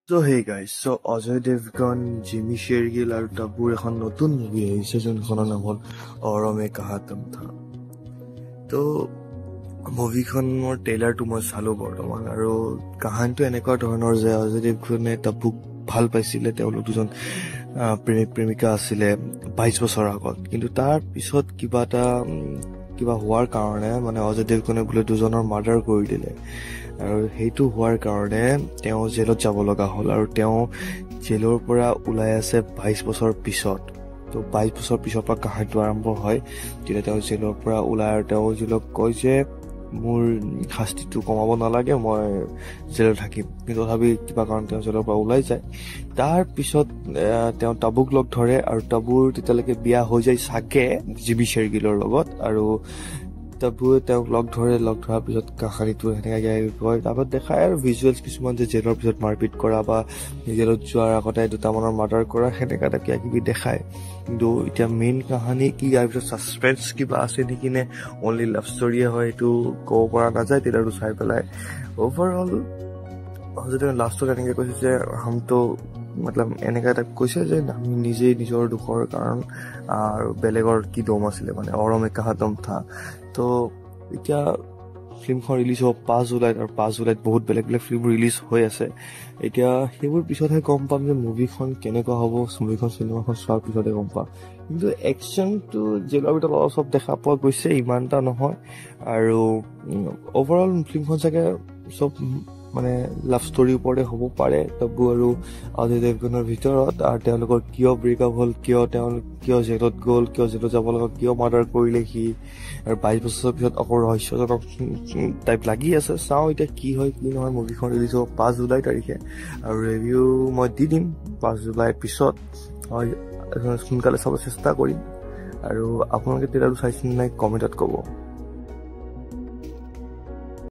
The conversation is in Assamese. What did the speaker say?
So hey guys, so Ajay Devgan, Jimmy Shergill আৰু টাবুৰ এখন নতুন মুভি আহিছে যোনখনৰ নাম হ'ল और मैं कहा तुम था। তো মুভিখনৰ ট্ৰেইলাৰটো মই চালো বৰ্তমান আৰু কাহিনীটো এনেকুৱা ধৰণৰ যে অজয় দেৱগনে টাবুক ভাল পাইছিলে। তেওঁলোক দুজন প্ৰেমিক প্ৰেমিকা আছিলে 22 বছৰ আগত, কিন্তু তাৰ পিছত কিবা হোৱাৰ কাৰণে মানে অজয় দেৱগনে বোলে দুজনৰ মাৰ্ডাৰ কৰি দিলে আৰু সেইটো হোৱাৰ কাৰণে তেওঁ জেলত যাব লগা হ'ল আৰু তেওঁ জেলৰ পৰা ওলাই আছে 22 বছৰ পিছত। তো 22 বছৰ পিছৰ পৰা কাহিনীটো আৰম্ভ হয়, যেতিয়া তেওঁ জেলৰ পৰা ওলাই আৰু তেওঁ জেলক কয় যে মোৰ শাস্তিটো কমাব নালাগে, মই জেলত থাকিম, কিন্তু তথাপি কিবা কাৰণ তেওঁ জেলৰ পৰা ওলাই যায়। তাৰ পিছত তেওঁ টাবুক লগ ধৰে আৰু টাবুৰ তেতিয়ালৈকে বিয়া হৈ যায় চাগে জিমি শ্বেৰগিলৰ লগত, আৰু টাবুৱে তেওঁক লগ ধৰাৰ পিছত কাহিনীটো সেনেকৈ কয়। তাৰপিছত দেখায় আৰু ভিজুৱেলছ কিছুমান যে জেলৰ পিছত মাৰপিট কৰা বা জেলত যোৱাৰ আগতে দুটামানৰ মাৰ্ডাৰ কৰা সেনেকা কিবা কিবি দেখায়। কিন্তু এতিয়া মেইন কাহিনী কি, ইয়াৰ পিছত ছাছপেন্স কিবা আছে নেকি নে অনলি লাভ ষ্টৰিয়ে হয় এইটো ক'ব পৰা নাযায় ট্ৰেইলাৰটো চাই পেলাই। অভাৰঅল যদি লাষ্টত এনেকৈ কৈছে যে হামতো মতলব এনেকুৱা টাইপ কৈছে যে আমি নিজেই নিজৰ দুখৰ কাৰণ আৰু বেলেগৰ কি দম আছিলে, মানে और मैं कहा तुम था। তো এতিয়া ফিল্মখন ৰিলিজ হ'ব 5 জুলাইত আৰু 5 জুলাইত বহুত বেলেগ বেলেগ ফিল্ম ৰিলিজ হৈ আছে। এতিয়া সেইবোৰ পিছতহে গম পাম যে মুভিখন কেনেকুৱা হ'ব, চিনেমাখন চোৱাৰ পিছতহে গম পাম। কিন্তু একশ্যনটো জেলৰ ভিতৰত অলপ চব দেখা পোৱা গৈছে, ইমান এটা নহয়। আৰু অভাৰঅল ফিল্মখন চাগে চব মানে লাভ ষ্টৰীৰ ওপৰতে হ'ব পাৰে টাবু আৰু অজয় দেৱগনৰ ভিতৰত, আৰু তেওঁলোকৰ কিয় ব্ৰেকআপ হ'ল, কিয় জেলত গ'ল, কিয় জেলত যাব লগা, কিয় মাৰ্ডাৰ কৰিলে সি, আৰু 22 বছৰৰ পিছত আকৌ ৰহস্যজনক টাইপ লাগি আছে। চাওঁ এতিয়া কি হয় কি নহয়। মুভিখন ৰিলিজ হ'ব 5 জুলাই তাৰিখে আৰু ৰিভিউ মই দি দিম 5 জুলাইৰ পিছত, সোনকালে চাব চেষ্টা কৰিম। আৰু আপোনালোকে ট্ৰেইলাৰটো চাইছে নাই কমেণ্টত ক'ব।